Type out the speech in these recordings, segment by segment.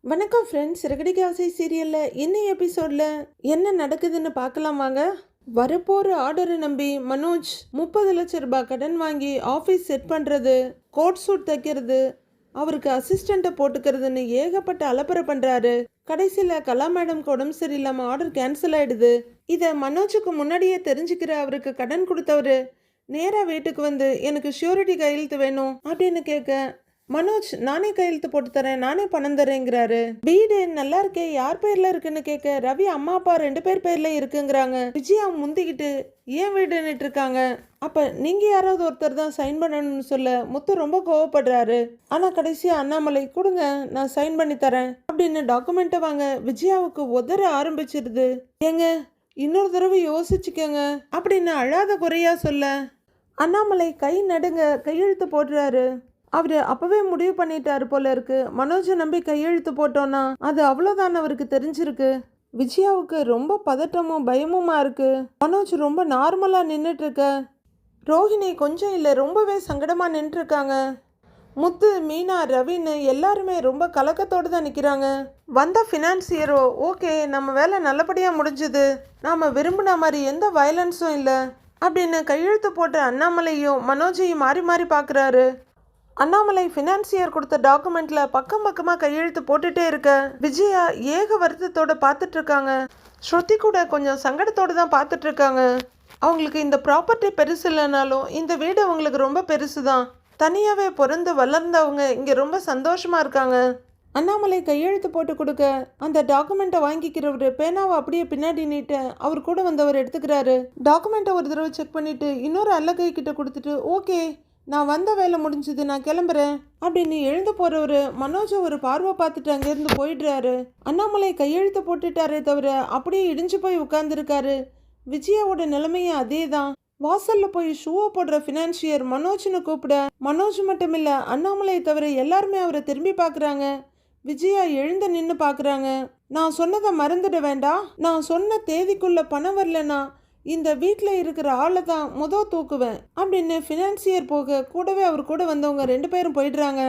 வணக்கம் ஃப்ரெண்ட்ஸ். சிறகடிக்க ஆசை சீரியலில் இன்னும் எபிசோடில் என்ன நடக்குதுன்னு பார்க்கலாம் வாங்க. வரப்போகிற ஆர்டரை நம்பி மனோஜ் 30 லட்சம் ரூபாய் கடன் வாங்கி ஆஃபீஸ் செட் பண்ணுறது, கோட் சூட் தைக்கிறது, அவருக்கு அசிஸ்டண்ட்டை போட்டுக்கிறதுன்னு ஏகப்பட்ட அலப்பறை பண்ணுறாரு. கடைசியில் கலா மேடம்க்கு உடம்பு சரியில்லாமல் ஆர்டர் கேன்சல் ஆகிடுது. இதை மனோஜுக்கு முன்னாடியே தெரிஞ்சுக்கிற அவருக்கு கடன் கொடுத்தவர் நேராக வீட்டுக்கு வந்து எனக்கு ஷூரிட்டி கையெழுத்து வேணும் அப்படின்னு கேட்க, மனோஜ் நானே கையெழுத்து போட்டு தரேன், நானே பணம் தரேங்கிறாரு. வீடு நல்லா இருக்கே, யார் பேர்ல இருக்குன்னு கேட்க, ரவி அம்மா அப்பா 2 பேர் பேர்ல இருக்குங்கிறாங்க. விஜயா முந்திக்கிட்டு ஏன் வீடுன்னுட்டு இருக்காங்க. அப்ப நீங்க யாராவது ஒருத்தர் தான் சைன் பண்ணணும்னு சொல்ல முத்து ரொம்ப கோவப்படுறாரு. ஆனா கடைசியா அண்ணாமலை கொடுங்க நான் சைன் பண்ணி தரேன் அப்படின்னு டாக்குமெண்ட்டை வாங்க விஜயாவுக்கு உதற ஆரம்பிச்சிருது. ஏங்க இன்னொரு தடவை யோசிச்சுக்கோங்க அப்படின்னு அழாத குறையா சொல்ல, அண்ணாமலை கை நடுங்க கையெழுத்து போடுறாரு. அவர் அப்பவே முடிவு பண்ணிட்டாரு போல இருக்கு. மனோஜை நம்பி கையெழுத்து போட்டோன்னா அது அவ்வளோதான் அவருக்கு தெரிஞ்சிருக்கு. விஜயாவுக்கு ரொம்ப பதட்டமும் பயமுமா இருக்கு. மனோஜ் ரொம்ப நார்மலா நின்றுட்டு இருக்க, ரோஹிணி கொஞ்சம் இல்லை ரொம்பவே சங்கடமா நின்று இருக்காங்க. முத்து, மீனா, ரவின்னு எல்லாருமே ரொம்ப கலக்கத்தோடு தான் நிற்கிறாங்க. வந்த ஃபினான்சியரோ ஓகே நம்ம வேலை நல்லபடியாக முடிஞ்சுது, நாம் விரும்பின மாதிரி எந்த வயலன்ஸும் இல்லை அப்படின்னு கையெழுத்து போட்ட அண்ணாமலையும் மனோஜையும் மாறி மாறி பார்க்குறாரு. அண்ணாமலை ஃபினான்சியர் கொடுத்த டாக்குமெண்ட்டில் பக்கம் பக்கமாக கையெழுத்து போட்டுகிட்டே இருக்க விஜயா ஏக வருத்தத்தோடு பார்த்துட்ருக்காங்க. ஸ்ருதி கூட கொஞ்சம் சங்கடத்தோடு தான் பார்த்துட்ருக்காங்க. அவங்களுக்கு இந்த ப்ராப்பர்ட்டி பெருசு இல்லைனாலும் இந்த வீடு அவங்களுக்கு ரொம்ப பெருசு தான். தனியாகவே பிறந்து வளர்ந்தவங்க இங்கே ரொம்ப சந்தோஷமாக இருக்காங்க. அண்ணாமலை கையெழுத்து போட்டு கொடுக்க அந்த டாக்குமெண்ட்டை வாங்கிக்கிறவர் பேனாவை அப்படியே பின்னாடி நீட்ட அவர் கூட வந்தவர் எடுத்துக்கிறாரு. டாக்குமெண்ட்டை ஒரு தடவை செக் பண்ணிவிட்டு இன்னொரு அல்லகை கிட்ட கொடுத்துட்டு, ஓகே நான் வந்த வேலை முடிஞ்சது நான் கிளம்புறேன் அப்படின்னு எழுந்து போகிறவர் மனோஜை ஒரு பார்வை பார்த்துட்டு அங்கேருந்து போயிடுறாரு. அண்ணாமலை கையெழுத்து போட்டுட்டாரே தவிர அப்படியே இடிஞ்சு போய் உட்காந்துருக்காரு. விஜயாவோட நிலைமையும் அதே தான். வாசலில் போய் ஷூவை போடுற ஃபினான்ஷியர் மனோஜ்னு கூப்பிட, மனோஜ் மட்டும் இல்லை அண்ணாமலையை தவிர எல்லாருமே அவரை திரும்பி பார்க்குறாங்க. விஜயா எழுந்து நின்று பார்க்குறாங்க. நான் சொன்னதை மறந்துட வேண்டாம், நான் சொன்ன தேதிக்குள்ளே பணம் வரலனா இந்த வீட்டில் இருக்கிற ஆளை தான் தூக்குவேன் அப்படின்னு ஃபினான்சியர் போக கூடவே அவர் கூட வந்தவங்க 2 பேரும் போயிடுறாங்க.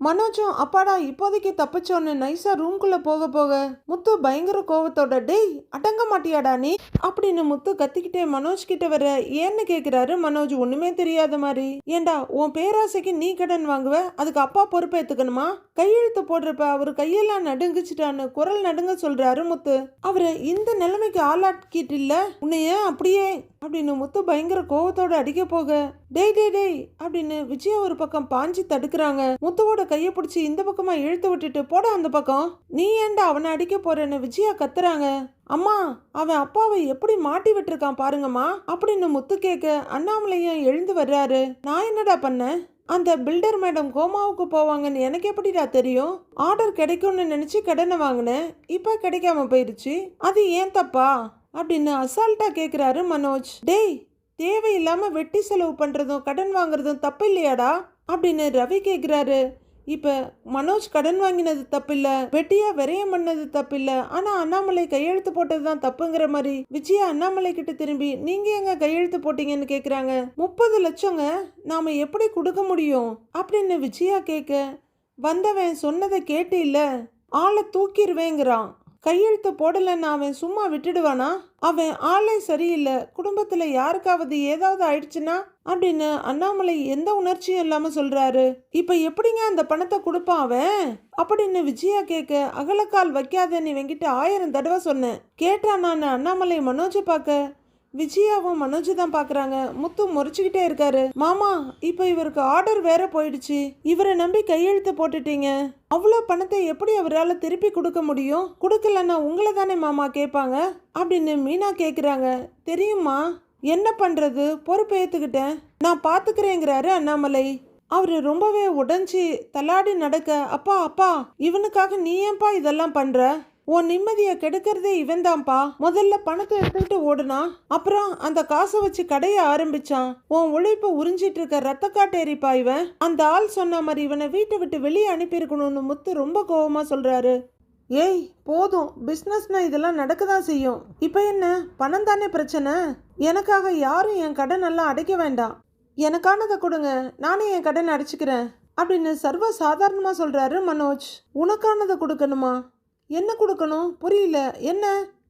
மனோஜும் அப்பாடா இப்போதைக்கு தப்பிச்சோன்னு நைஸா ரூம்குள்ள போக போக முத்து பயங்கர கோவத்தோட, டேய் அடங்க மாட்டியாடா நீ அப்படின்னு முத்து கத்திக்கிட்டே மனோஜ் கிட்ட வர ஏன்னு கேட்கிறாரு. மனோஜ் ஒண்ணுமே தெரியாத மாதிரி, ஏண்டா உன் பேராசைக்கு நீ கடன் வாங்குவ, அதுக்கு அப்பா பொறுப்பேத்துக்கணுமா, கையெழுத்து போடுறப்ப அவரு கையெல்லாம் நடுங்குச்சிட்டான்னு குரல் நடுங்க சொல்றாரு முத்து. அவரை இந்த நிலைமைக்கு ஆளாக்கிட்டு இல்ல உன்னைய அப்படியே அப்படின்னு முத்து பயங்கர கோவத்தோட அடிக்க போக, டேய் டேய் டேய் அப்படின்னு விஜயா ஒரு பக்கம் பாஞ்சு தடுக்கிறாங்க. முத்துவோட கையை பிடிச்சி இந்த பக்கமா இழுத்து விட்டுட்டு போட அந்த பக்கம், நீ ஏண்டா அவனை அடிக்க போறேன்னு விஜயா கத்துறாங்க. அம்மா அவன் அப்பாவை எப்படி மாட்டி விட்டுருக்கான் பாருங்கம்மா அப்படின்னு முத்து கேட்க அண்ணாமலையும் எழுந்து வர்றாரு. நான் என்னடா பண்ணேன், அந்த பில்டர் மேடம் கோமாவுக்கு போவாங்கன்னு எனக்கு எப்படிடா தெரியும், ஆர்டர் கிடைக்கும்னு நினைச்சு கடனை வாங்கினேன், இப்ப கிடைக்காம போயிடுச்சு, அது ஏன் தப்பா அப்படின்னு அசால்ட்டா கேட்குறாரு மனோஜ். டேய் தேவையில்லாம வெட்டி செலவு பண்றதும் கடன் வாங்குறதும் தப்பு இல்லையாடா அப்படின்னு ரவி கேட்குறாரு. இப்போ மனோஜ் கடன் வாங்கினது தப்பில்ல, வெட்டியா விரயம் பண்ணது தப்பில்ல, ஆனா அண்ணாமலை கையெழுத்து போட்டது தான் தப்புங்கிற மாதிரி விஜயா அண்ணாமலை கிட்ட திரும்பி நீங்க எங்க கையெழுத்து போட்டீங்கன்னு கேக்குறாங்க. 30 லட்சங்க நாம எப்படி கொடுக்க முடியும் அப்படின்னு விஜயா கேட்க, வந்தவன் சொன்னதை கேட்டு இல்ல ஆளை தூக்கிடுவேங்கிறான், கையெழுத்து போடலன்னு அவன் சும்மா விட்டுடுவானா, அவன் ஆளே சரியில்லை, குடும்பத்துல யாருக்காவது ஏதாவது ஆயிடுச்சுன்னா அப்படின்னு அண்ணாமலை எந்த உணர்ச்சியும் இல்லாம சொல்றாரு. இப்ப எப்படிங்க அந்த பணத்தை கொடுப்பான் அவன் அப்படின்னு விஜயா கேட்க, அகலக்கால் வைக்காதன்னு இவங்கிட்ட 1000 தடவை சொன்னேன் கேட்டானான்னு அண்ணாமலை மனோஜை பார்க்க விஜயாவும் மனோஜ் தான் பாக்குறாங்க. முத்து முறைச்சுக்கிட்டே இருக்காரு. மாமா இப்ப இவருக்கு ஆர்டர் வேற போயிடுச்சு, இவரை நம்பி கையெழுத்து போட்டுட்டீங்க, அவ்வளோ பணத்தை எப்படி அவரால் திருப்பி கொடுக்க முடியும், கொடுக்கலன்னா உங்களை தானே மாமா கேட்பாங்க அப்படின்னு மீனா கேட்குறாங்க. தெரியுமா என்ன பண்றது, பொறுப்பு ஏற்றுக்கிட்டேன் நான் பார்த்துக்கிறேங்கிறாரு அண்ணாமலை. அவரு ரொம்பவே உடஞ்சி தள்ளாடி நடக்க, அப்பா அப்பா இவனுக்காக நீ ஏன்பா இதெல்லாம் பண்ற, உன் நிம்மதியை கெடுக்கிறதே இவன் தான்ப்பா, முதல்ல பணத்தை எடுத்துக்கிட்டு ஓடுனா, அப்புறம் அந்த காசை வச்சு கடைய ஆரம்பிச்சான், உன் உழைப்பை உறிஞ்சிட்டு இருக்க ரத்த காட்டேரிப்பா இவன், அந்த ஆள் சொன்ன மாதிரி இவனை வீட்டை விட்டு வெளியே அனுப்பியிருக்கணும்னு முத்து ரொம்ப கோவமா சொல்றாரு. ஏய் போதும், பிஸ்னஸ்னா இதெல்லாம் நடக்க தான் செய்யும், இப்போ என்ன பணம் தானே பிரச்சனை, எனக்காக யாரும் என் கடன் எல்லாம் அடைக்க வேண்டாம், எனக்கானதை கொடுங்க நானே என் கடன் அடைச்சிக்கிறேன் அப்படின்னு சர்வ சாதாரணமா சொல்றாரு மனோஜ். உனக்கானதை கொடுக்கணுமா? என்ன கொடுக்கணும் புரியல, என்ன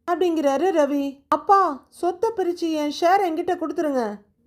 அப்படிங்கிறாரு ரவி. அப்பா, சொத்தை பிரிச்சு என் ஷேர் என்கிட்ட கொடுத்துருங்க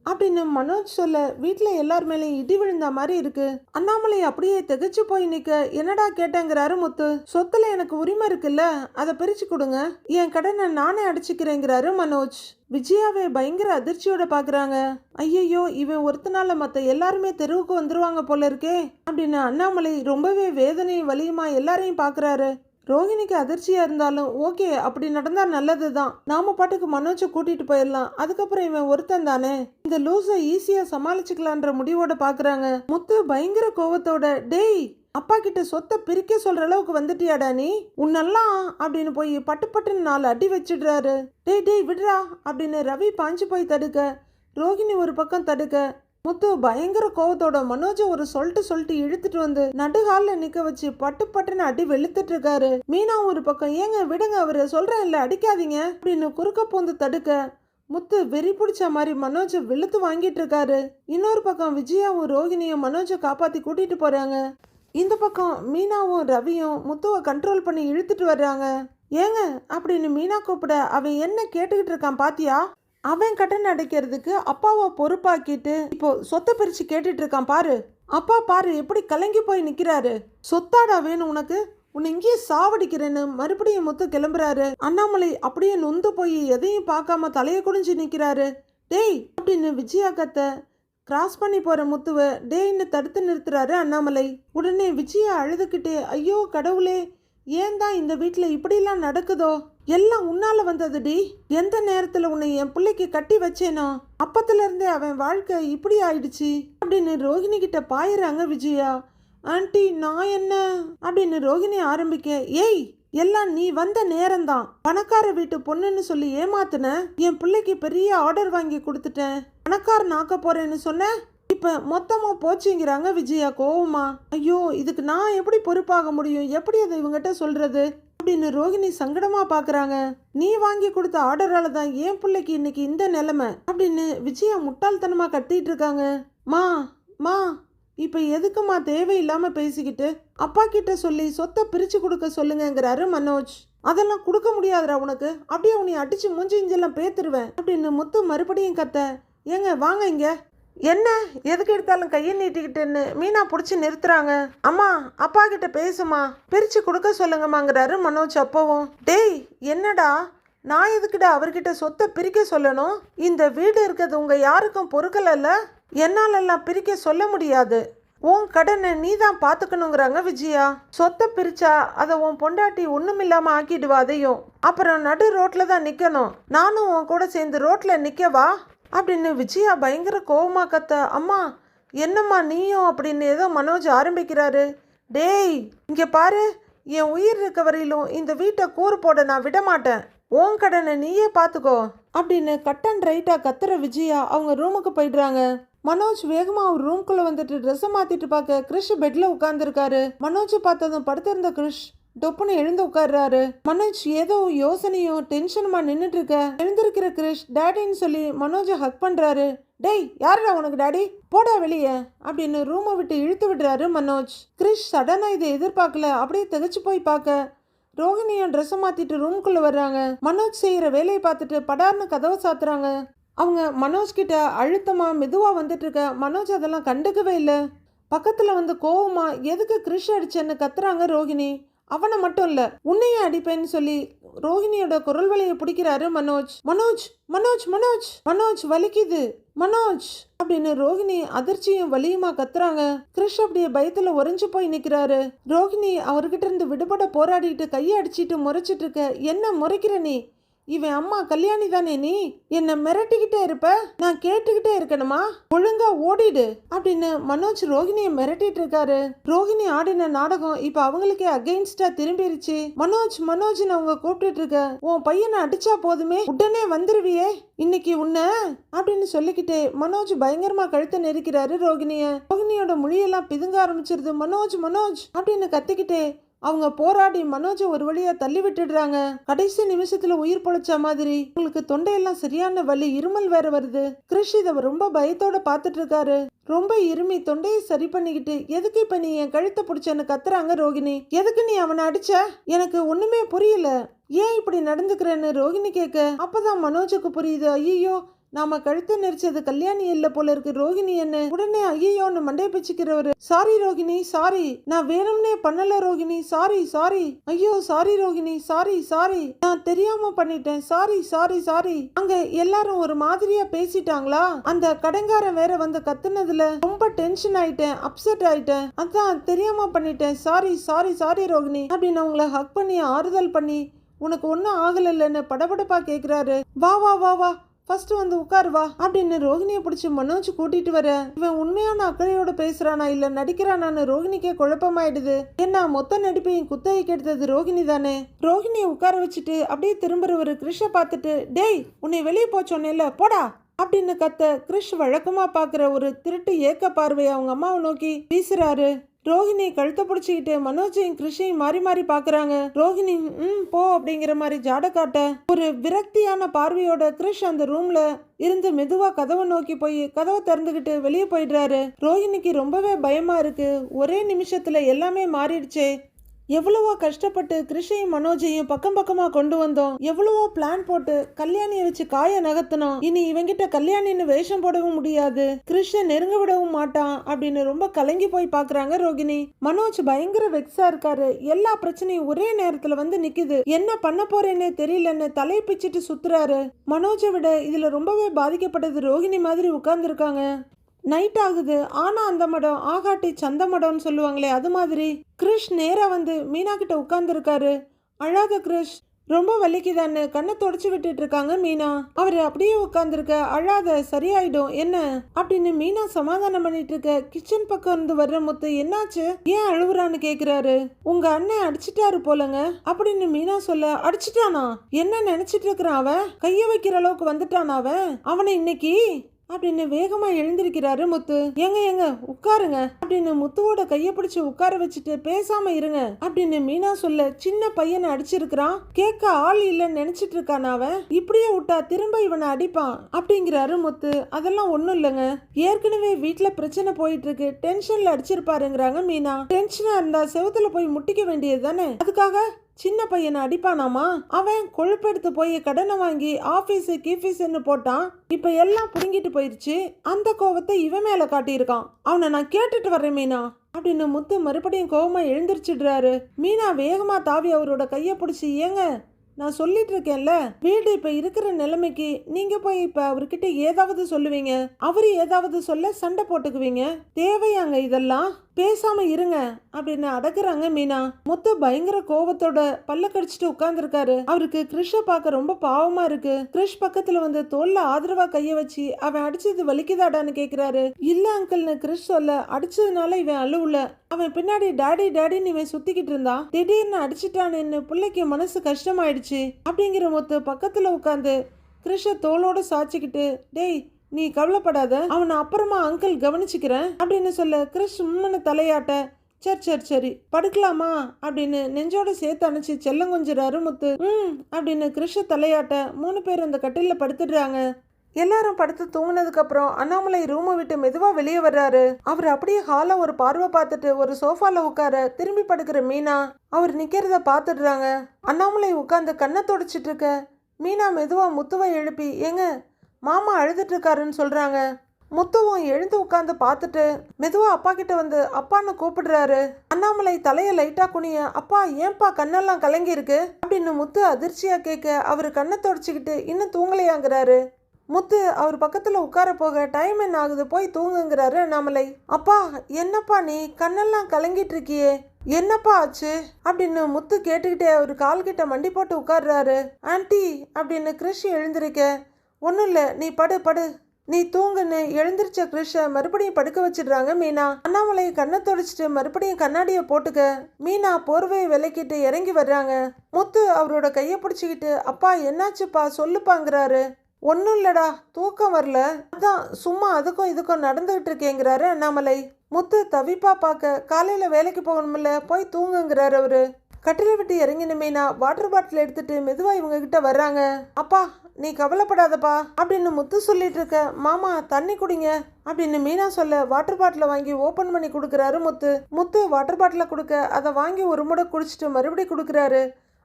அப்படின்னு மனோஜ் சொல்ல வீட்டில் எல்லார் மேலேயும் இடி விழுந்த மாதிரி இருக்கு. அண்ணாமலை அப்படியே திகைச்சு போய் நிக்க, என்னடா கேட்டேங்கிறாரு முத்து. சொத்துல எனக்கு உரிமை இருக்குல்ல, அதை பிரிச்சு கொடுங்க, என் கடனை நானே அடிச்சுக்கிறேங்கிறாரு மனோஜ். விஜயாவை பயங்கர அதிர்ச்சியோட பாக்குறாங்க. ஐயையோ, இவன் ஒருத்தனால மத்த எல்லாருமே தெருவுக்கு வந்துருவாங்க போல இருக்கே அப்படின்னு அண்ணாமலை ரொம்பவே வேதனையும் வலியுமா எல்லாரையும் பாக்குறாரு. ரோஹிணிக்கு அதிர்ச்சியா இருந்தாலும் ஓகே, அப்படி நடந்தா நல்லதுதான். நாம பாட்டுக்கு மனோஜை கூட்டிட்டு போயிடலாம், அதுக்கப்புறம் இவன் ஒருத்தன் தானே, இந்த லூஸை ஈஸியா சமாளிச்சுக்கலான்ற முடிவோட பாக்குறாங்க. முத்து பயங்கர கோவத்தோட, டேய், அப்பா கிட்ட சொத்தை பிரிக்க சொல்ற அளவுக்கு வந்துட்டியாடா நீ, உன்னெல்லாம் அப்படின்னு போய் பட்டு பட்டுன்னு 4 அடி வச்சிடுறாரு. டேய் டேய் விடுறா அப்படின்னு ரவி பாஞ்சு போய் தடுக்க, ரோஹிணி ஒரு பக்கம் தடுக்க, முத்து பயங்கர கோவத்தோட மனோஜை ஒரு சொல்லிட்டு இழுத்துட்டு வந்து நடுகால நிக்க வச்சு பட்டு பட்டுன்னு அடி வெளுத்துட்டு இருக்காரு. மீனா ஒரு பக்கம், ஏங்க விடுங்க, அவரு சொல்றேன் இல்ல, அடிக்காதீங்க அப்படின்னு குறுக்க பூந்து தடுக்க, முத்து வெறி பிடிச்ச மாதிரி மனோஜை வெளுத்து வாங்கிட்டு இருக்காரு. இன்னொரு பக்கம் விஜயாவும் ரோஹிணியும் மனோஜை காப்பாத்தி கூட்டிட்டு போறாங்க. இந்த பக்கம் மீனாவும் ரவியும் முத்துவை கண்ட்ரோல் பண்ணி இழுத்துட்டு வர்றாங்க. ஏங்க அப்படின்னு மீனா கூப்பிட, அவன் என்ன கேட்டுக்கிட்டு இருக்கான் பாத்தியா, அவன் கடன் அடைக்கிறதுக்கு அப்பாவை பொறுப்பாக்கிட்டு இப்போ சொத்தை பிரிச்சு கேட்டுட்டு இருக்கான் பாரு. அப்பா பாரு எப்படி கலங்கி போய் நிக்கிறாரு. சொத்தாடா வேணும் உனக்கு, உன்னை இங்கேயே சாவடிக்கிறேன்னு மறுபடியும் முத்து கிளம்புறாரு. அண்ணாமலை அப்படியே நொந்து போய் எதையும் பார்க்காம தலையை குடிஞ்சு நிக்கிறாரு. டேய் அப்படின்னு விஜயா கத்த கிராஸ் பண்ணி போற முத்துவை டேய்ன்னு தடுத்து நிறுத்துறாரு அண்ணாமலை. உடனே விஜயா அழுதுகிட்டே, ஐயோ கடவுளே, ஏன் தான் இந்த வீட்டில் இப்படிலாம் நடக்குதோ, எல்லாம் உன்னால வந்ததுடி, எந்த நேரத்துல உன்னை என் பிள்ளைக்கு கட்டி வச்சேனோ அப்பத்துல இருந்தே அவன் வாழ்க்கை இப்படி ஆயிடுச்சு அப்படின்னு ரோஹிணி கிட்ட பாயிறாங்க விஜயா. ஆண்டி நான் என்ன அப்படின்னு ரோஹிணி ஆரம்பிக்க, ஏய் எல்லாம் நீ வந்த நேரம்தான், பணக்கார வீட்டு பொண்ணுன்னு சொல்லி ஏமாத்துன, என் பிள்ளைக்கு பெரிய ஆர்டர் வாங்கி கொடுத்துட்டேன், பணக்காரன் ஆக்க போறேன்னு சொன்ன, இப்ப மொத்தமா போச்சுங்கிறாங்க விஜயா கோவமா. ஐயோ, இதுக்கு நான் எப்படி பொறுப்பாக முடியும், எப்படி அதை இவங்கிட்ட சொல்றது அப்படின்னு ரோஹிணி சங்கடமா பாக்குறாங்க. நீ வாங்கி கொடுத்த ஆர்டரால தான் என் பிள்ளைக்கு இன்னைக்கு இந்த நிலைமை அப்படின்னு விஜயா முட்டாள்தனமா கத்திட்டு இருக்காங்க. மா மா இப்ப எதுக்குமா தேவையில்லாம பேசிக்கிட்டு, அப்பா கிட்ட சொல்லி சொத்தை பிரிச்சு கொடுக்க சொல்லுங்கிறாரு மனோஜ். அதெல்லாம் கொடுக்க முடியாதுடா உனக்கு, அப்படியே உன்னை அடிச்சு மூஞ்சி இஞ்செல்லாம் பேத்துருவேன் அப்படின்னு முத்து மறுபடியும் கத்த. ஏங்க வாங்க இங்க, என்ன எதுக்கு எடுத்தாலும் கையை நீட்டிக்கிட்டுன்னு மீனா பிடிச்சி நிறுத்துறாங்க. அம்மா அப்பா கிட்ட பேசுமா, பிரிச்சு கொடுக்க சொல்லுங்கம்மாங்கிறாரு மனோஜ். அப்பவும் டேய் என்னடா, நான் எதுக்கிட்ட அவர்கிட்ட சொத்தை பிரிக்க சொல்லணும், இந்த வீடு இருக்கிறது உங்க யாருக்கும் பொறுக்கலல்ல, என்னாலெல்லாம் பிரிக்க சொல்ல முடியாது, உன் கடனை நீ தான் பார்த்துக்கணுங்கிறாங்க விஜயா. சொத்தை பிரிச்சா அதை உன் பொண்டாட்டி ஒண்ணுமில்லாம ஆக்கிடுவா, அதையும் அப்புறம் நடு ரோட்ல தான் நிக்கணும், நானும் உன் கூட சேர்ந்து ரோட்ல நிக்கவா அப்படின்னு விஜயா பயங்கர கோவமா கத்த. அம்மா என்னம்மா நீயும் அப்படின்னு ஏதோ மனோஜ் ஆரம்பிக்கிறாரு. டேய் இங்க பாரு, என் உயிர் இருக்க வரையிலும் இந்த வீட்டை கூறு போட நான் விட மாட்டேன், உன் கடனை நீயே பார்த்துக்கோ அப்படின்னு கட் அண்ட் ரைட்டா கத்துற விஜயா அவங்க ரூமுக்கு போயிடுறாங்க. மனோஜ் வேகமா அவர் ரூம்குள்ள வந்துட்டு ட்ரெஸ்ஸை மாத்திட்டு பார்க்க கிறிஷ் பெட்ல உட்கார்ந்துருக்காரு. மனோஜ் பார்த்ததும் படுத்திருந்த கிறிஷ் டொப்புன்னு எழுந்து உட்கார்றாரு. மனோஜ் ஏதோ யோசனையும் டென்ஷனுமா நின்றுட்டு இருக்க, எழுந்திருக்கிற கிறிஷ் டேடின்னு சொல்லி மனோஜை ஹக் பண்றாரு. டேய் யாருடா உனக்கு டாடி, போடா வெளியே அப்படின்னு ரூமை விட்டு இழுத்து விடுறாரு மனோஜ். கிறிஷ் சடனா இதை எதிர்பார்க்கல, அப்படியே திகச்சு போய் பார்க்க ரோஹிணியும் ட்ரெஸ்ஸை மாத்திட்டு ரூம்குள்ள வர்றாங்க. மனோஜ் செய்யற வேலையை பார்த்துட்டு படார்னு கதவை சாத்துறாங்க. அவங்க மனோஜ் கிட்ட அழுத்தமா மெதுவா வந்துட்டு இருக்க மனோஜ் அதெல்லாம் கண்டுக்கவே இல்லை. பக்கத்துல வந்து கோவமா எதுக்கு கிறிஷ் அடிச்சேன்னு கத்துறாங்க ரோஹிணி. அவனை மட்டும் இல்ல உன்னையும் அடிப்பேன்னு சொல்லி ரோஹிணியோட குரல் வலையை பிடிக்கிறாரு மனோஜ். மனோஜ் மனோஜ் மனோஜ் மனோஜ் வலிக்குது மனோஜ் அப்படின்னு ரோஹிணி அதிர்ச்சியும் வலியுமா கத்துறாங்க. கிறிஷ் அப்படியே பயத்துல உறைஞ்சு போய் நிக்கிறாரு. ரோஹிணி அவர்கிட்ட இருந்து விடுபட போராடிட்டு கையை அடிச்சிட்டு முறைச்சிட்டு இருக்க. என்ன முறைக்கிற நீ, இவன் அம்மா கல்யாணி தானே, நீ என்ன மிரட்டிக்கிட்டே இருப்ப, நான் கேட்டுக்கிட்டே இருக்கணுமா, ஒழுங்கா ஓடிடு அப்படின்னு மனோஜ் ரோஹிணியை மிரட்டிட்டு இருக்காரு. ரோஹிணி ஆடின நாடகம் இப்ப அவங்களுக்கே அகைன்ஸ்டா திரும்பிருச்சு. மனோஜ் மனோஜ்னு அவங்க கூப்பிட்டு இருக்க, உன் பையனை அடிச்சா போதுமே உடனே வந்துருவியே இன்னைக்கு உன்ன அப்படின்னு சொல்லிக்கிட்டே மனோஜ் பயங்கரமா கழுத்தை நெரிக்கிறாரு ரோஹிணிய. ரோஹிணியோட மொழியெல்லாம் பிதுங்க ஆரம்பிச்சிருது. மனோஜ் மனோஜ் அப்படின்னு கத்திக்கிட்டே அவங்க போராடி மனோஜை ஒரு வழியா தள்ளி விட்டுடுறாங்க. கடைசி நிமிஷத்துல உயிர் பொழைச்ச மாதிரி. உங்களுக்கு தொண்டையெல்லாம் சரியான வலி, இருமல் வேற வருது. கிறிஷ் இதை ரொம்ப பயத்தோட பாத்துட்டு இருக்காரு. ரொம்ப இருமி தொண்டையை சரி பண்ணிக்கிட்டு, எதுக்கு இப்ப நீ என் கழுத்தை பிடிச்சன்னு கத்துறாங்க ரோகிணி. எதுக்கு நீ அவனை அடிச்ச? எனக்கு ஒண்ணுமே புரியல. ஏன் இப்படி நடந்துக்கிறேன்னு ரோகிணி கேட்க, அப்பதான் மனோஜுக்கு புரியுது. ஐயோ, நாம கழுத்தை நெரிச்சது கல்யாணி இல்ல போல இருக்கு. ரோகிணி என்ன உடனே ஐயோன்னு மண்டை பிச்சுக்கிறவரு, சாரி ரோகிணி, சாரி, நான் வேணும்னே பண்ணல ரோகிணி, சாரி சாரி. ஐயோ சாரி ரோகிணி, சாரி சாரி, நான் தெரியாம பண்ணிட்டேன், சாரி சாரி சாரி. அங்க எல்லாரும் ஒரு மாதிரியா பேசிட்டாங்களா, அந்த கடங்காரன் வேற வந்து கத்துனதுல ரொம்ப டென்ஷன் ஆயிட்டேன், அப்செட் ஆயிட்டேன், அதான் தெரியாம பண்ணிட்டேன், சாரி சாரி சாரி ரோகிணி அப்படின்னு அவங்கள ஹக் பண்ணி ஆறுதல் பண்ணி, உனக்கு ஒன்னும் ஆகலன்னு படபடப்பா கேக்குறாரு. வா வா வா வா, ஃபர்ஸ்ட் வந்து உட்காரு வா அப்படின்னு ரோகிணியை பிடிச்சி மனோஜ் கூட்டிட்டு வர, இவன் உண்மையான அக்கறையோட பேசுறானா இல்ல நடிக்கிறானான்னு ரோகிணிக்கே குழப்பமாயிடுது. என்ன மொத்த நடிப்பையும் குத்தகைக்கு எடுத்தது ரோகிணி தானே. ரோகிணியை உட்கார வச்சுட்டு அப்படியே திரும்புறவரு கிறிஷை பார்த்துட்டு, டேய் உன்னை வெளியே போச்சோன்னேல போடா அப்படின்னு கத்த, கிறிஷ் வழக்கமா பாக்குற ஒரு திருட்டு ஏக்க பார்வையை அவங்க அம்மாவை நோக்கி வீசுறாரு. ரோஹிணி கழுத்தை பிடிச்சிக்கிட்டு மனோஜையும் கிருஷையும் மாறி மாறி பாக்குறாங்க. ரோஹிணி போ அப்படிங்கிற மாதிரி ஜாட காட்ட, ஒரு விரக்தியான பார்வையோட கிருஷ் அந்த ரூம்ல இருந்து மெதுவா கதவை நோக்கி போய் கதவை திறந்துகிட்டு வெளியே போயிடுறாரு. ரோஹிணிக்கு ரொம்பவே பயமா இருக்கு. ஒரே நிமிஷத்துல எல்லாமே மாறிடுச்சே. எவ்வளவோ கஷ்டப்பட்டு கிருஷையும் மனோஜையும் பக்கம் பக்கமா கொண்டு வந்தோம். எவ்வளவோ பிளான் போட்டு கல்யாணியை வச்சு காய நகர்த்தணும். இனி இவங்கிட்ட கல்யாணின்னு வேஷம் போடவும் முடியாது, கிருஷ நெருங்க விடவும் மாட்டான் அப்படின்னு ரொம்ப கலங்கி போய் பாக்குறாங்க ரோகிணி. மனோஜ் பயங்கர வெக்ஸா இருக்காரு. எல்லா பிரச்சனையும் ஒரே நேரத்துல வந்து நிக்குது. என்ன பண்ண போறேன்னே தெரியலன்னு தலையை பிச்சுட்டு சுத்துறாரு. மனோஜை விட இதுல ரொம்பவே பாதிக்கப்பட்டது ரோகிணி மாதிரி உட்கார்ந்து இருக்காங்க. நைட் ஆகுது. ஆனா அந்த மடம் ஆகாட்டி சந்த மடம்னு சொல்லுவாங்களே, அது மாதிரி கிருஷ் நேரா வந்து மீனா கிட்ட உட்கார்ந்து இருக்காரு. அழாத கிருஷ், ரொம்ப வலிக்குதான்னு கண்ணை தொடச்சு விட்டுட்டு இருக்காங்க மீனா. அவரு அப்படியே உட்கார்ந்துருக்க, அழாத சரியாயிடும் என்ன அப்படின்னு மீனா சமாதானம் பண்ணிட்டு இருக்க. கிச்சன் பக்கம் இருந்து வர்ற முத்து, என்னாச்சு ஏன் அழுவுறான்னு கேக்குறாரு. உங்க அண்ணன் அடிச்சிட்டாரு போலங்க அப்படின்னு மீனா சொல்ல, அடிச்சிட்டானா? என்ன நினைச்சிட்டு இருக்கிறான் அவன்? கைய வைக்கிற அளவுக்கு வந்துட்டான் அவன்? அவனை இன்னைக்கு அப்படின்னு வேகமா எழுந்திருக்கிறாரு முத்து. எங்க உட்காருங்க அப்படின்னு முத்துவோட கைய பிடிச்சு உட்கார வச்சுட்டு, பேசாம இருங்க அப்படின்னு மீனா சொல்ல, சின்ன பையனை அடிச்சிருக்கிறான், கேட்க ஆள் இல்லைன்னு நினைச்சிட்டு இருக்கான் அவன், இப்படியே விட்டா திரும்ப இவனை அடிப்பான் அப்படிங்கிறாரு முத்து. அதெல்லாம் ஒண்ணும் இல்லைங்க, ஏற்கனவே வீட்டுல பிரச்சனை போயிட்டு இருக்கு, டென்ஷன்ல அடிச்சிருப்பாருங்கிறாங்க மீனா. டென்ஷனா இருந்தா செவுத்துல போய் முட்டிக்க வேண்டியது தானே, அதுக்காக சின்ன பையனை அடிப்பானாமா? அவன் கொழுப்பெடுத்து போய் கடனை வாங்கி ஆபீஸ் கீஃபீஸ்ன்னு போட்டான். இப்ப எல்லாம் புடுங்கிட்டு போயிருச்சு. அந்த கோவத்தை இவன் மேல காட்டியிருக்கான். அவனை நான் கேட்டுட்டு வர்றேன் மீனா அப்படின்னு முத்து மறுபடியும் கோவமா எழுந்திரிச்சிடுறாரு. மீனா வேகமா தாவி அவரோட கைய பிடிச்சி, ஏங்க நான் சொல்லிட்டு இருக்கேன்ல, வீடு இப்ப இருக்கிற நிலைமைக்கு நீங்க போய் இப்ப அவர்கிட்ட ஏதாவது சொல்லுவீங்க, அவரு ஏதாவது சொல்ல சண்டை போட்டுக்குவீங்க, தேவையாங்க இதெல்லாம்? பேசாம இருங்க அப்படின்னு அடக்குறாங்க மீனா. முத்து பயங்கர கோபத்தோட பல்ல கடிச்சிட்டு உட்கார்ந்துருக்காரு. அவருக்கு கிருஷ பார்க்க ரொம்ப பாவமா இருக்கு. கிருஷ் பக்கத்துல வந்து தோல்ல ஆதரவா கைய வச்சு, அவன் அடிச்சது வலிக்குதாடான்னு கேக்குறாரு. இல்ல அங்கிள்னு கிருஷ் சொல்ல, அடிச்சதுனால இவன் அழுவுல, அவன் பின்னாடி டாடி டாடின்னு இவன் சுத்திக்கிட்டு இருந்தான், திடீர்னு அடிச்சிட்டான்னு பிள்ளைக்கு மனசு கஷ்டமாயிடுச்சு அப்படிங்கிற முத்து பக்கத்துல உட்காந்து கிருஷ தோளோட சாச்சிக்கிட்டு, டேய் நீ கவலைப்படாத, அவனை அப்புறமா அங்கிள் கவனிச்சுக்கிறேன் அப்படின்னு சொல்ல, கிறிஷ் உம்மனு தலையாட்ட, சரி சரி சரி படுக்கலாமா அப்படின்னு நெஞ்சோட சேர்த்து அணைச்சி செல்லங்கொஞ்சிறாரு முத்து. அப்படின்னு கிறிஷ தலையாட்ட 3 பேர் அந்த கட்டில படுத்துடுறாங்க. எல்லாரும் படுத்து தூங்கினதுக்கு அப்புறம் அண்ணாமலை ரூமை விட்டு மெதுவா வெளியே வர்றாரு. அவர் அப்படியே ஹால ஒரு பார்வை பார்த்துட்டு ஒரு சோஃபால உட்கார திரும்பி படுக்கிற மீனா அவர் நிக்கிறத பார்த்துடுறாங்க. அண்ணாமலை உட்காந்து கண்ணை தொடச்சிட்டு இருக்க மீனா மெதுவா முத்துவை எழுப்பி, ஏங்க மாமா அழுதுட்டு இருக்காருன்னு சொல்றாங்க. முத்துவும் எழுந்து உட்காந்து பார்த்துட்டு மெதுவா அப்பா கிட்ட வந்து அப்பான்னு கூப்பிடுறாரு. அண்ணாமலை தலைய லைட்டா குனிய, அப்பா ஏன்பா கண்ணெல்லாம் கலங்கி இருக்கு அப்படின்னு முத்து அதிர்ச்சியா கேட்க, அவரு கண்ணை தொடச்சிக்கிட்டு இன்னும் தூங்கலையாங்கிறாரு. முத்து அவர் பக்கத்துல உட்கார போக, டைம் என்ன ஆகுது போய் தூங்குங்கிறாரு அண்ணாமலை. அப்பா என்னப்பா நீ கண்ணெல்லாம் கலங்கிட்டு இருக்கியே, என்னப்பா ஆச்சு அப்படின்னு முத்து கேட்டுக்கிட்டே அவர் கால் கிட்ட மண்டி போட்டு உட்கார்றாரு. ஆன்ட்டி அப்படின்னு கிருஷ் எழுந்திருக்க, ஒன்றும் இல்லை நீ படு படு நீ தூங்குன்னு எழுந்திரிச்ச கிருஷ மறுபடியும் படுக்க வச்சிடுறாங்க மீனா. அண்ணாமலை கண்ணை தொடச்சிட்டு மறுபடியும் கண்ணாடியை போட்டுக்க மீனா போர்வையை விலக்கிட்டு இறங்கி வர்றாங்க. முத்து அவரோட கையை பிடிச்சிக்கிட்டு, அப்பா என்னாச்சுப்பா சொல்லுப்பாங்கிறாரு. ஒன்றும் இல்லடா தூக்கம் வரல, அதான் சும்மா அதுக்கும் இதுக்கும் நடந்துகிட்டு இருக்கேங்கிறாரு அண்ணாமலை. முத்து தவிப்பா பார்க்க காலையில வேலைக்கு போகணும்ல, போய் தூங்குங்கிறாரு அவரு. கட்டில விட்டு இறங்கின மீனா வாட்டர் பாட்டில் எடுத்துட்டு மெதுவா இவங்க கிட்ட வர்றாங்க. அப்பா நீ கவலைப்படாதப்பா அப்படின்னு முத்து சொல்லிட்டு இருக்க. மாமா தண்ணி குடிங்க அப்படின்னு மீனா சொல்ல வாட்டர் பாட்டிலை வாங்கி ஓபன் பண்ணி கொடுக்குறாரு முத்து. முத்து வாட்டர் பாட்டிலை கொடுக்க அதை வாங்கி ஒரு முறை குடிச்சிட்டு மறுபடியும் கொடுக்குறாரு.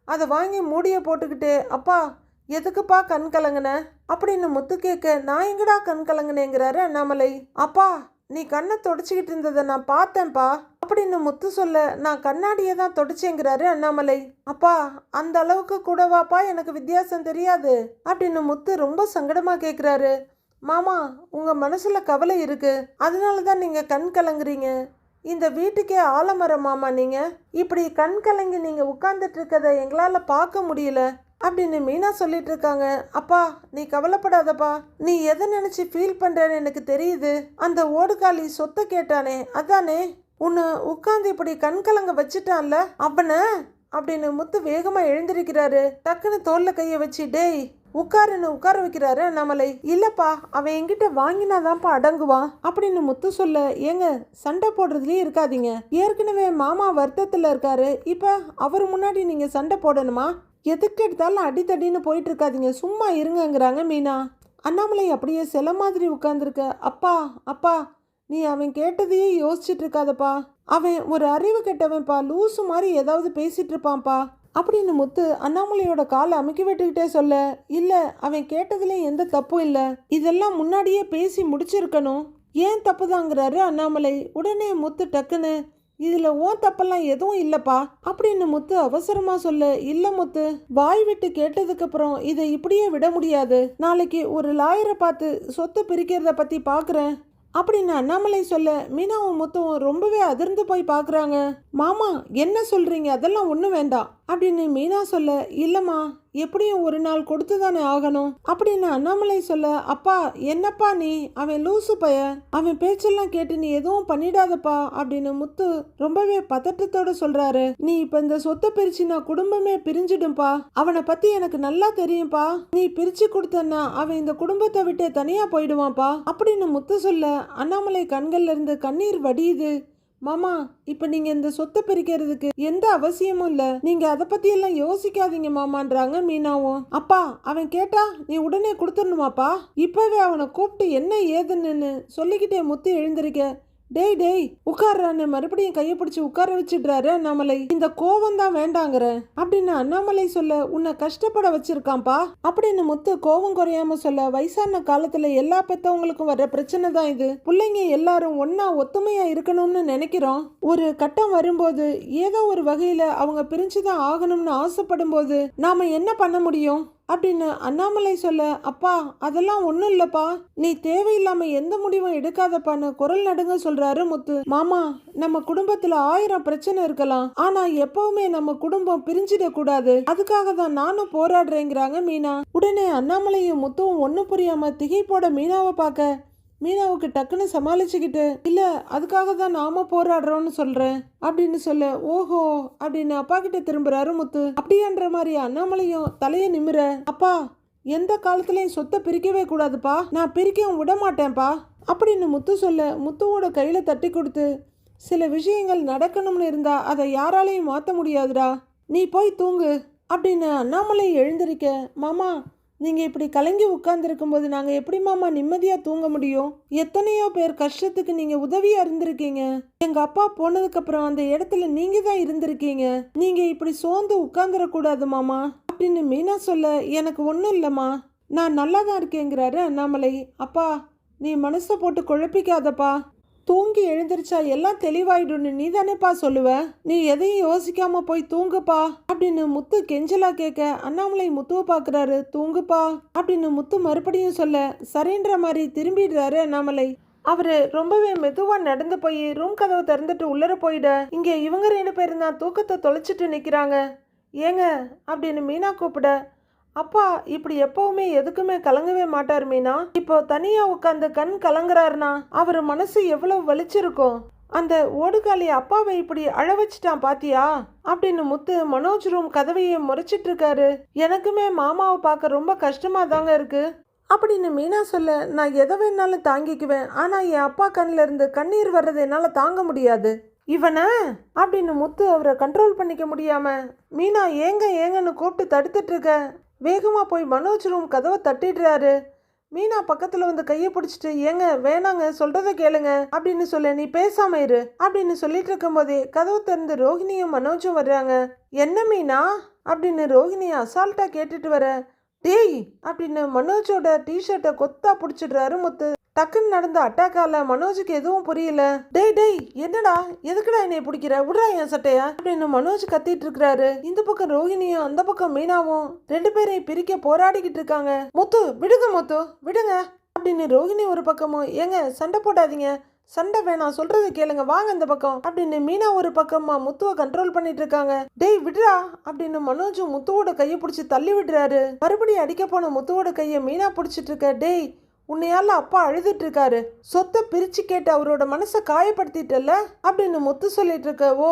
அதை வாங்கி மூடியை போட்டுக்கிட்டு, அப்பா எதுக்குப்பா கண் கலங்குன அப்படின்னு முத்து கேட்க, நான் எங்கடா கண் கலங்குனேங்கிறாரு அண்ணாமலை. அப்பா நீ கண்ணை தொடச்சிக்கிட்டு இருந்ததை நான் பார்த்தேன்ப்பா அப்படின்னு முத்து சொல்ல, நான் கண்ணாடியை தான் தொடச்சேங்கிறாரு அண்ணாமலை. அப்பா அந்த அளவுக்கு கூடவாப்பா எனக்கு வித்தியாசம் தெரியாது அப்படின்னு முத்து ரொம்ப சங்கடமா கேட்குறாரு. மாமா உங்க மனசுல கவலை இருக்கு, அதனால தான் நீங்க கண் கலங்குறீங்க. இந்த வீட்டுக்கே ஆலமரம் மாமா, நீங்க இப்படி கண் கலங்கி நீங்க உட்கார்ந்துட்டு இருக்கதை எங்களால பார்க்க முடியல அப்படின்னு மீனா சொல்லிட்டு இருக்காங்க. அப்பா நீ கவலைப்படாதப்பா, நீ எதை நினைச்சு ஃபீல் பண்றேன்னு எனக்கு தெரியுது. அந்த ஓடுகாலி சொத்தை கேட்டானே அதானே உன்னை உட்காந்து இப்படி கண் கலங்க வச்சுட்டான்ல அவனை அப்படின்னு முத்து வேகமா எழுந்திருக்கிறாரு. டக்குன்னு தோல்ல கைய வச்சு, டேய் உட்காருன்னு உட்கார வைக்கிறாரு அண்ணாமலை. இல்லப்பா அவன் என்கிட்ட வாங்கினாதான்ப்பா அடங்குவான் அப்படின்னு முத்து சொல்ல, ஏங்க சண்டை போடுறதுலயே இருக்காதீங்க. ஏற்கனவே மாமா வருத்தத்துல இருக்காரு, இப்ப அவர் முன்னாடி நீங்க சண்டை போடணுமா? எதுக்கு எடுத்தாலும் அடித்தடின்னு போயிட்டு இருக்காதீங்க, சும்மா இருங்கங்கிறாங்க மீனா. அண்ணாமலை அப்படியே சில மாதிரி உட்கார்ந்துருக்க. அப்பா அப்பா நீ அவன் கேட்டதையே யோசிச்சுட்டு இருக்காதப்பா, அவன் ஒரு அறிவு கெட்டவன்ப்பா, லூசு மாதிரி ஏதாவது பேசிட்டு இருப்பான்ப்பா அப்படின்னு முத்து அண்ணாமலையோட காலை அமுக்கி விட்டுக்கிட்டே சொல்ல, இல்ல அவன் கேட்டதுல எந்த தப்பும் இல்லை, இதெல்லாம் முன்னாடியே பேசி முடிச்சிருக்கணும், ஏன் தப்புதாங்கிறாரு அண்ணாமலை. உடனே முத்து டக்குன்னு, இதுல ஓன் தப்பெல்லாம் எதுவும் இல்லப்பா அப்படின்னு முத்து அவசரமா சொல்ல, இல்ல முத்து வாய் விட்டு கேட்டதுக்கு அப்புறம் இதை இப்படியே விட முடியாது, நாளைக்கு ஒரு லாயரை பார்த்து சொத்து பிரிக்கிறத பத்தி பாக்குறேன் அப்படின்னு அண்ணாமலை சொல்ல, மீனாவும் முத்துவும் ரொம்பவே அதிர்ந்து போய் பாக்குறாங்க. மாமா என்ன சொல்றீங்க, அதெல்லாம் ஒண்ணு வேண்டாம் அப்படின்னு மீனா சொல்ல, இல்லம்மா எப்படியும் ஒரு நாள் கொடுத்து தானே ஆகணும் அப்படின்னு அண்ணாமலை சொல்ல, அப்பா என்னப்பா நீ, அவன் லூசு பைய, அவன் பேச்செல்லாம் கேட்டு நீ எதுவும் பண்ணிடாதப்பா அப்படின்னு முத்து ரொம்பவே பதட்டத்தோட சொல்றாரு. நீ இப்ப இந்த சொத்தை பிரிச்சுனா குடும்பமே பிரிஞ்சிடும்பா, அவனை பத்தி எனக்கு நல்லா தெரியும்பா, நீ பிரிச்சு கொடுத்தன்னா அவன் இந்த குடும்பத்தை விட்டு தனியா போயிடுவான்ப்பா அப்படின்னு முத்து சொல்ல, அண்ணாமலை கண்கள்ல இருந்து கண்ணீர் வடியுது. மாமா இப்ப நீங்க இந்த சொத்தை பிரிக்கிறதுக்கு எந்த அவசியமும் இல்ல, நீங்க அதை பத்தி எல்லாம் யோசிக்காதீங்க மாமான்றாங்க மீனாவும். அப்பா அவன் கேட்டா நீ உடனே கொடுத்துடணுமாப்பா, இப்பவே அவனை கூப்பிட்டு என்ன ஏதுன்னு சொல்லிக்கிட்டே முத்து எழுந்திருக்க. டேய் டேய் உட்கார்றான்னு மறுபடியும் கையை பிடிச்சி உட்கார வச்சிடுறாரு அண்ணாமலை. இந்த கோவம் தான் வேண்டாங்கிற அப்படின்னு அண்ணாமலை சொல்ல, உன்னை கஷ்டப்பட வச்சிருக்கான்பா அப்படின்னு முத்து கோவம் குறையாம சொல்ல, வயசான காலத்துல எல்லா பெத்தவங்களுக்கும் வர்ற பிரச்சனை தான் இது, பிள்ளைங்க எல்லாரும் ஒன்னா ஒத்துமையா இருக்கணும்னு நினைக்கிறோம், ஒரு கட்டம் வரும்போது ஏதோ ஒரு வகையில அவங்க பிரிஞ்சுதான் ஆகணும்னு ஆசைப்படும் போது நாம என்ன பண்ண முடியும் அப்படின்னு அண்ணாமலை சொல்ல, அப்பா அதெல்லாம் ஒன்றும் இல்லப்பா, நீ தேவையில்லாம எந்த முடிவும் எடுக்காதப்பான்னு குரல் நடுங்க சொல்றாரு முத்து. மாமா நம்ம குடும்பத்துல 1000 பிரச்சனை இருக்கலாம், ஆனா எப்பவுமே நம்ம குடும்பம் பிரிஞ்சிட கூடாது, அதுக்காக தான் நானும் போராடுறேங்கிறாங்க மீனா. உடனே அண்ணாமலையும் முத்துவும் ஒண்ணு புரியாம திகைப்போட மீனாவை பார்க்க, மீனாவுக்கு டக்குன்னு சமாளிச்சுக்கிட்டு, இல்ல அதுக்காக தான் நாம போராடுறோம்னு சொல்றேன் அப்படின்னு சொல்ல, ஓஹோ அப்படின்னு அப்பா கிட்ட திரும்புறாரு முத்து. அப்படின்ற மாதிரி அண்ணாமலையும் தலைய நிமிர, அப்பா எந்த காலத்துலயும் சொத்தை பிரிக்கவே கூடாதுப்பா, நான் பிரிக்கவும் விட மாட்டேன்ப்பா அப்படின்னு முத்து சொல்ல, முத்துவோட கையில தட்டி கொடுத்து, சில விஷயங்கள் நடக்கணும்னு இருந்தா அதை யாராலையும் மாற்ற முடியாதுடா, நீ போய் தூங்கு அப்படின்னு அண்ணாமலை எழுந்திருக்க. மாமா நீங்கள் இப்படி கலங்கி உட்கார்ந்துருக்கும் போது நாங்கள் எப்படி மாமா நிம்மதியாக தூங்க முடியும், எத்தனையோ பேர் கஷ்டத்துக்கு நீங்கள் உதவியாக இருந்திருக்கீங்க, எங்கள் அப்பா போனதுக்கப்புறம் அந்த இடத்துல நீங்கள் தான் இருந்திருக்கீங்க, நீங்கள் இப்படி சோர்ந்து உட்கார்ந்துடக்கூடாது மாமா அப்படின்னு மீனா சொல்ல, எனக்கு ஒன்றும் இல்லைம்மா நான் நல்லா தான் இருக்கேங்கிறாரு அண்ணாமலை. அப்பா நீ மனசை போட்டு குழப்பிக்காதப்பா, தூங்கி எழுந்திருச்சா எல்லாம் தெளிவாயிடும்னு நீ தானேப்பா சொல்லுவ, நீ எதையும் யோசிக்காம போய் தூங்குப்பா அப்படின்னு முத்து கெஞ்சலா கேட்க, அண்ணாமலை முத்துவை பாக்குறாரு. தூங்குப்பா அப்படின்னு முத்து மறுபடியும் சொல்ல, சரின்ற மாதிரி திரும்பிடுறாரு அண்ணாமலை. அவரு ரொம்பவே மெதுவா நடந்து போய் ரூம் கதவை திறந்துட்டு உள்ளர போயிட, இங்க இவங்க 2 பேரும் தான் தூக்கத்தை தொலைச்சிட்டு நிக்கிறாங்க. ஏங்க அப்படின்னு மீனா கூப்பிட, அப்பா இப்படி எப்பவுமே எதுக்குமே கலங்கவே மாட்டார் மீனா, இப்போ தனியா உட்காந்து கண் கலங்குறாருனா அவர் மனசு எவ்வளவு வலிச்சிருக்கும், அந்த ஓடுகாலி அப்பாவை இப்படி அழ வச்சுட்டான் பாத்தியா அப்படின்னு முத்து மனோஜ் ரூம் கதவையை முறைச்சிட்டு இருக்காரு. எனக்குமே மாமாவை பார்க்க ரொம்ப கஷ்டமா தாங்க இருக்கு, அப்படின்னு மீனா சொல்ல, நான் எதை வேணாலும் தாங்கிக்குவேன், ஆனா என் அப்பா கண்ணில் இருந்து கண்ணீர் வர்றதை என்னால தாங்க முடியாது. இவனை அப்படின்னு முத்து அவரை கண்ட்ரோல் பண்ணிக்க முடியாம, மீனா ஏங்க ஏங்கன்னு கூப்பிட்டு தடுத்துட்டு இருக்க. வேகமா போய் மனோஜ் ரூம் கதவை தட்டிடுறாரு. மீனா பக்கத்துல வந்து கையை பிடிச்சிட்டு, ஏங்க வேணாங்க, சொல்றதை கேளுங்க அப்படின்னு சொல்ல, நீ பேசாம இரு அப்படின்னு சொல்லிட்டு இருக்கும் போதே கதவை திறந்து ரோஹிணியும் மனோஜும் வர்றாங்க. என்ன மீனா அப்படின்னு ரோஹிணி அசால்ட்டா கேட்டுட்டு வர, டேய் அப்படின்னு மனோஜோட டிஷர்ட்டை கொத்தா பிடிச்சிடுறாரு முத்து. டக்குன்னு நடந்த அட்டாக்கால மனோஜுக்கு எதுவும் புரியல. டேய் டேய் என்னடா, எதுக்குடா என்னை பிடிக்கிற, விடுறா என் சட்டையா அப்படின்னு மனோஜ் கத்திட்டு இருக்கிறாரு. இந்த பக்கம் ரோஹிணியும் அந்த பக்கம் மீனாவும் ரெண்டு பேரையும் பிரிக்க போராடிக்கிட்டு இருக்காங்க. முத்து விடுங்க, முத்து விடுங்க அப்படின்னு ரோஹிணி ஒரு பக்கமும், ஏங்க சண்டை போடாதீங்க, சண்டை வேணாம், சொல்றது கேளுங்க, வாங்க இந்த பக்கம் அப்படின்னு மீனா ஒரு பக்கமா முத்துவை கண்ட்ரோல் பண்ணிட்டு இருக்காங்க. டேய் விடுறா அப்படின்னு மனோஜும் முத்துவோட கையை பிடிச்சி தள்ளி விடுறாரு. மறுபடியும் அடிக்க போன முத்துவோட கையை மீனா பிடிச்சிட்டு இருக்க. டேய் உன்னையால அப்பா அழுதுட்டு இருக்காரு, சொத்தை பிரிச்சு கேட்டு அவரோட மனசை காயப்படுத்திட்டல அப்படின்னு முத்து சொல்லிட்டு இருக்க. ஓ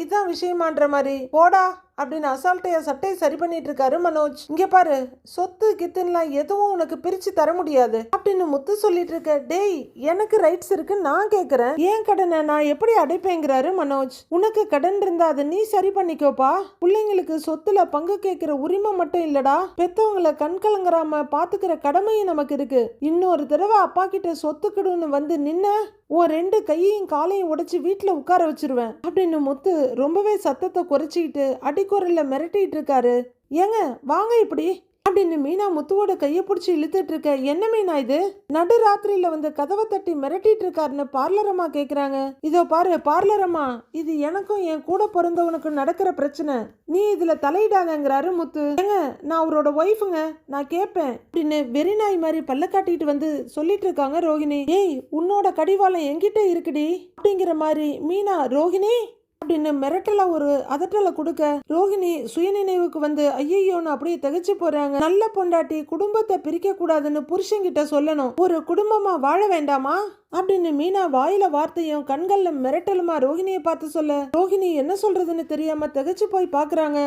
இதுதான் விஷயமான்ற மாதிரி, போடா அப்படின்னு அசால்ட்டையா சட்டையை சரி பண்ணிட்டு இருக்காரு மனோஜ். இங்க பாரு, சொத்து கித்துலாம் எதுவும் உனக்கு பிரிச்சு தர முடியாது அப்படின்னு முத்து சொல்லிட்டு இருக்க. டேய் எனக்கு ரைட்ஸ் இருக்கு, நான் கேக்குறேன், ஏன் கடனை நான் எப்படி அடைப்பேங்கிறாரு மனோஜ். உனக்கு கடன் இருந்தா அதை நீ சரி பண்ணிக்கோப்பா. பிள்ளைங்களுக்கு சொத்துல பங்கு கேட்கிற உரிமை மட்டும் இல்லடா, பெத்தவங்களை கண் கலங்குறாம பாத்துக்கிற கடமையும் நமக்கு இருக்கு. இன்னொரு தடவை அப்பா கிட்ட சொத்துக்கிடுன்னு வந்து நின்ன உன் ரெண்டு கையையும் காலையும் உடைச்சு வீட்டுல உட்கார வச்சிருவேன் அப்படின்னு முத்து ரொம்பவே சத்தத்தை குறைச்சிக்கிட்டு அடிக்குரல்ல மிரட்டிட்டு இருக்காரு. ஏங்க வாங்க இப்படி அப்படின்னு மீனா முத்துவோட கையை பிடிச்சி இழுத்துட்டு இருக்க. என்ன மீனா இது, நடு ராத்திரியில வந்து கதவை தட்டி மிரட்டிட்டு இருக்காருன்னு பார்லரம்மா கேக்குறாங்க. இதோ பாரு பார்லரம்மா, இது எனக்கும் என் கூட பிறந்தவனுக்கு நடக்கிற பிரச்சனை, நீ இதுல தலையிடாதங்கிறாரு முத்து. ஏங்க நான் அவரோட ஒய்ஃபுங்க, நான் கேட்பேன் அப்படின்னு வெறி நாய் மாதிரி பல்ல காட்டிட்டு வந்து சொல்லிட்டு இருக்காங்க ரோஹிணி. ஏய் உன்னோட கடிவாளம் என்கிட்ட இருக்குடி அப்படிங்கிற மாதிரி மீனா ரோஹிணி அப்படின்னு மிரட்டல ஒரு அதட்டலை கொடுக்க, ரோஹிணி சுயநினைவுக்கு வந்து ஐயோன்னு அப்படியே திகைச்சு போறாங்க. நல்ல பொண்டாட்டி குடும்பத்தை பிரிக்க கூடாதுன்னு புருஷங்கிட்ட சொல்லணும், ஒரு குடும்பமா வாழ வேண்டாமா அப்படின்னு மீனா வாயில வார்த்தையும் கண்கள்ல மிரட்டலுமா ரோஹிணியை பார்த்து சொல்ல, ரோஹிணி என்ன சொல்றதுன்னு தெரியாம திகைச்சு போய் பாக்குறாங்க.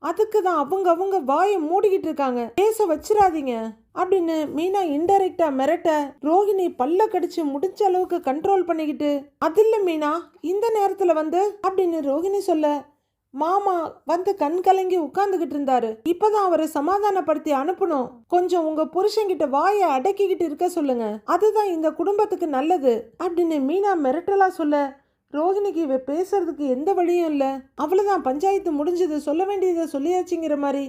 அதுக்கு தான் அவங்க வாயை மூடிக்கிட்டு இருக்காங்க, பேச வச்சிடாதீங்க அப்படின்னு மீனா இன்டைரக்டா மிரட்ட, ரோஹிணி பல்ல கடிச்சு முடிஞ்ச அளவுக்கு கண்ட்ரோல் பண்ணிக்கிட்டு, அது இல்ல மீனா இந்த நேரத்துல வந்து அப்படின்னு ரோஹிணி சொல்ல, மாமா வந்து கண் கலங்கி உட்கார்ந்துகிட்டு இருந்தாரு, இப்பதான் அவரை சமாதானப்படுத்தி அனுப்பணும், கொஞ்சம் உங்க புருஷன்கிட்ட வாயை அடக்கிக்கிட்டு இருக்க சொல்லுங்க, அதுதான் இந்த குடும்பத்துக்கு நல்லது அப்படின்னு மீனா மிரட்டலா சொல்ல, ரோஹிணிக்கு இவ பேசுறதுக்கு எந்த வழியும் இல்லை. அவ்வளோதான், பஞ்சாயத்து முடிஞ்சது, சொல்ல வேண்டியதை சொல்லியாச்சுங்கிற மாதிரி.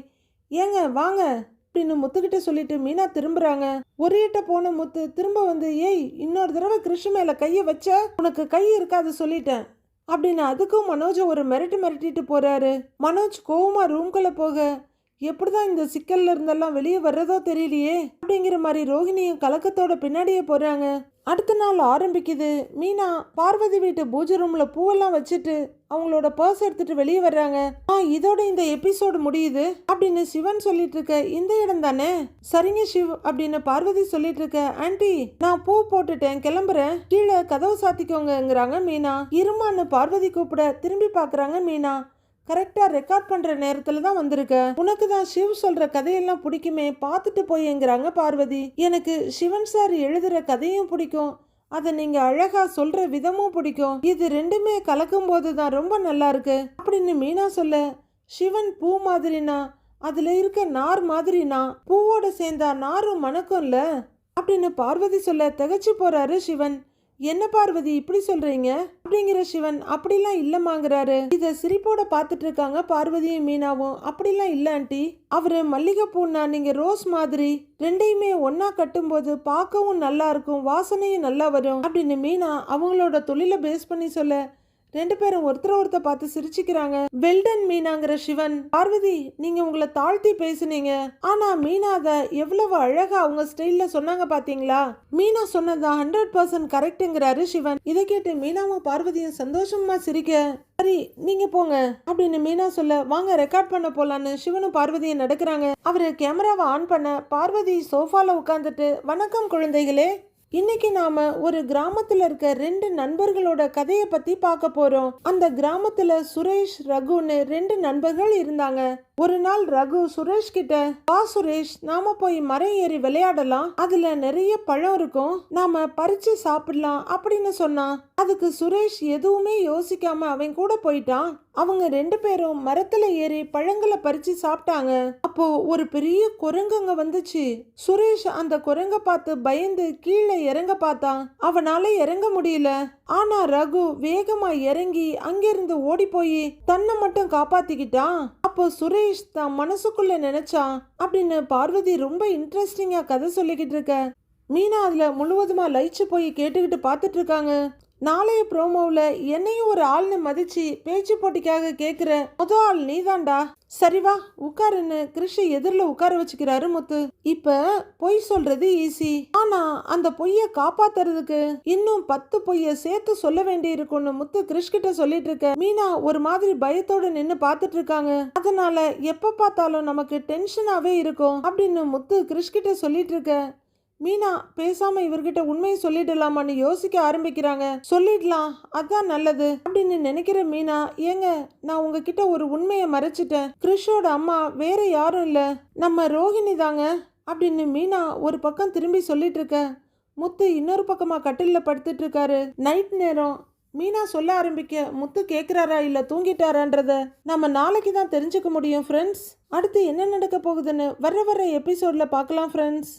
ஏங்க வாங்க அப்படின்னு முத்துக்கிட்ட சொல்லிட்டு மீனா திரும்புறாங்க. ஒரு இட்ட போன முத்து திரும்ப வந்து, ஏய் இன்னொரு தடவை கிருஷ்ண மேல கையை வச்ச உனக்கு கை இருக்காது சொல்லிட்டேன் அப்படின்னு அதுக்கும் மனோஜை ஒரு மிரட்டிட்டு போறாரு. மனோஜ் கோவமா ரூம்குள்ள போக, எப்படிதான் இந்த சிக்கல்ல இருந்தெல்லாம் வெளியே வர்றதோ தெரியலையே அப்படிங்கிற மாதிரி ரோஹிணியும் கலக்கத்தோட பின்னாடியே போறாங்க. அடுத்த நாள் ஆரம்பிக்குது. மீனா பார்வதி வீட்டு பூஜை ரூம்ல பூவெல்லாம் வச்சுட்டு அவங்களோட பர்ஸ் எடுத்துட்டு வெளியே வர்றாங்க. இதோட இந்த எபிசோடு முடியுது அப்படின்னு சிவன் சொல்லிட்டு இருக்க. இந்த இடம் தானே, சரிங்க சிவ் அப்படின்னு பார்வதி சொல்லிட்டு இருக்க. ஆன்ட்டி நான் பூ போட்டுட்டேன், கிளம்புறேன், கீழே கதவு சாத்திக்கோங்கிறாங்க மீனா. இருமான்னு பார்வதி கூப்பிட திரும்பி பாக்குறாங்க மீனா. கரெக்டா ரெக்கார்ட் பண்ற நேரத்துல தான் வந்திருக்க, உனக்கு தான் சிவ் சொல்ற கதையெல்லாம் பிடிக்குமே, பார்த்துட்டு போயேங்கிறாங்க பார்வதி. எனக்கு சிவன் சார் எழுதுற கதையும் பிடிக்கும், அதை நீங்க அழகா சொல்ற விதமும் பிடிக்கும், இது ரெண்டுமே கலக்கும் போது தான் ரொம்ப நல்லா இருக்கு அப்படின்னு மீனா சொல்ல, சிவன் பூ மாதிரினா அதுல இருக்க நார் மாதிரினா பூவோட சேர்ந்தா நாரும் மணக்கும்ல அப்படின்னு பார்வதி சொல்ல திகைச்சு போறாரு சிவன். என்ன பார்வதி இப்படி சொல்றீங்க அப்படிங்கிற சிவன். அப்படிலாம் இல்லமாங்கிறாரு. இத சிரிப்போட பாத்துட்டு இருக்காங்க பார்வதியும் மீனாவும். அப்படிலாம் இல்ல ஆண்டி, அவரு மல்லிகைப்பூன்னா நீங்க ரோஸ் மாதிரி, ரெண்டையுமே ஒன்னா கட்டும் போது பார்க்கவும் நல்லா இருக்கும், வாசனையும் நல்லா வரும் அப்படின்னு மீனா அவங்களோட தொழிலை பேஸ் பண்ணி சொல்ல, ரெண்டு பேரும் ஒருத்தர் பார்த்து சிரிச்சுக்கிறாங்க. வெல்டன் மீனாங்கிற சிவன், பார்வதி நீங்க உங்களை தாழ்த்தி பேசுனீங்க, ஆனா மீனா அத எவ்வளவு அழகா அவங்க ஸ்டைல்ல சொன்னாங்க பாத்தீங்களா, மீனா சொன்னதா 100% கரெக்ட்ங்கிறாரு சிவன். இதை கேட்டு மீனாவும் பார்வதியும் சந்தோஷமா சிரிக்க, சரி நீங்க போங்க அப்படின்னு மீனா சொல்ல, வாங்க ரெக்கார்ட் பண்ண போலான்னு சிவனும் பார்வதியும் நடக்கிறாங்க. அவரு கேமராவை ஆன் பண்ண பார்வதி சோஃபால உட்காந்துட்டு, வணக்கம் குழந்தைகளே இன்னைக்கு நாம ஒரு கிராமத்துல இருக்க ரெண்டு நண்பர்களோட கதையை பத்தி பார்க்க போறோம். அந்த கிராமத்துல சுரேஷ், ரகுன்னு ரெண்டு நண்பர்கள் இருந்தாங்க. ஒரு நாள் ரகு சுரேஷ் கிட்ட, வா சுரேஷ், நாம போய் மரம் ஏறி விளையாடலாம், அதுல நிறைய பழம் இருக்கும், நாம பறிச்சு சாப்பிடலாம் அப்படின்னு சொன்னான். அதுக்கு சுரேஷ் எதுவுமே யோசிக்காம அவன் கூட போயிட்டான். அவங்க ரெண்டு பேரும் மரத்துல ஏறி பழங்களை பறிச்சு சாப்பிட்டாங்க. அப்போ ஒரு பெரிய குரங்குங்க வந்துச்சு. சுரேஷ் அந்த குரங்க பார்த்து பயந்து கீழே இறங்க பார்த்தான். அவனால இறங்க முடியல. ஆனா ரகு வேகமா இறங்கி அங்கிருந்து ஓடி போய் தன்னை மட்டும் காப்பாத்திக்கிட்டான். அப்போ சுரேஷ் தான் மனசுக்குள்ள நினைச்சான் அப்படின்னு பார்வதி ரொம்ப இன்ட்ரெஸ்டிங்கா கதை சொல்லிக்கிட்டு இருக்க. மீனா அதுல முழுவதுமா லயிச்சு போய் கேட்டுக்கிட்டு பார்த்துட்டு இருக்காங்க. நாளைய ப்ரோமோவில் என்னையும் ஒரு ஆள்னு மதிச்சு பேச்சு போட்டிக்காக கேட்குற முதல் ஆள் நீதான்டா. சரிவா உட்காருன்னு கிருஷி எதிரில் உட்கார வச்சுக்கிறாரு முத்து. இப்ப பொய் சொல்றது ஈஸி, ஆனா அந்த பொய்ய காப்பாத்துறதுக்கு இன்னும் 10 பொய்ய சேர்த்து சொல்ல வேண்டி இருக்கும்னு முத்து கிருஷ் கிட்ட சொல்லிட்டு இருக்க. மீனா ஒரு மாதிரி பயத்தோட நின்னு பாத்துட்டு இருக்காங்க. அதனால எப்ப பார்த்தாலும் நமக்கு டென்ஷனாவே இருக்கும் அப்படின்னு முத்து கிருஷ் கிட்ட சொல்லிட்டு இருக்க. மீனா பேசாம இவர்கிட்ட உண்மையை சொல்லிடலாமான்னு யோசிக்க ஆரம்பிக்கிறாங்க. சொல்லிடலாம், அதான் நல்லது அப்படின்னு நினைக்கிற மீனா, ஏங்க நான் உங்ககிட்ட ஒரு உண்மையை மறைச்சிட்டேன். கிருஷோட அம்மா வேற யாரும் இல்ல, நம்ம ரோஹிணி தாங்க அப்படின்னு மீனா ஒரு பக்கம் திரும்பி சொல்லிட்டு இருக்க. முத்து இன்னொரு பக்கமா கட்டில்ல படுத்துட்டு இருக்காரு. நைட் நேரம். மீனா சொல்ல ஆரம்பிக்க முத்து கேட்குறாரா இல்லை தூங்கிட்டாரான்றத நம்ம நாளைக்கு தான் தெரிஞ்சுக்க முடியும் ஃப்ரெண்ட்ஸ். அடுத்து என்ன நடக்க போகுதுன்னு வர எபிசோட்ல பார்க்கலாம் ஃப்ரெண்ட்ஸ்.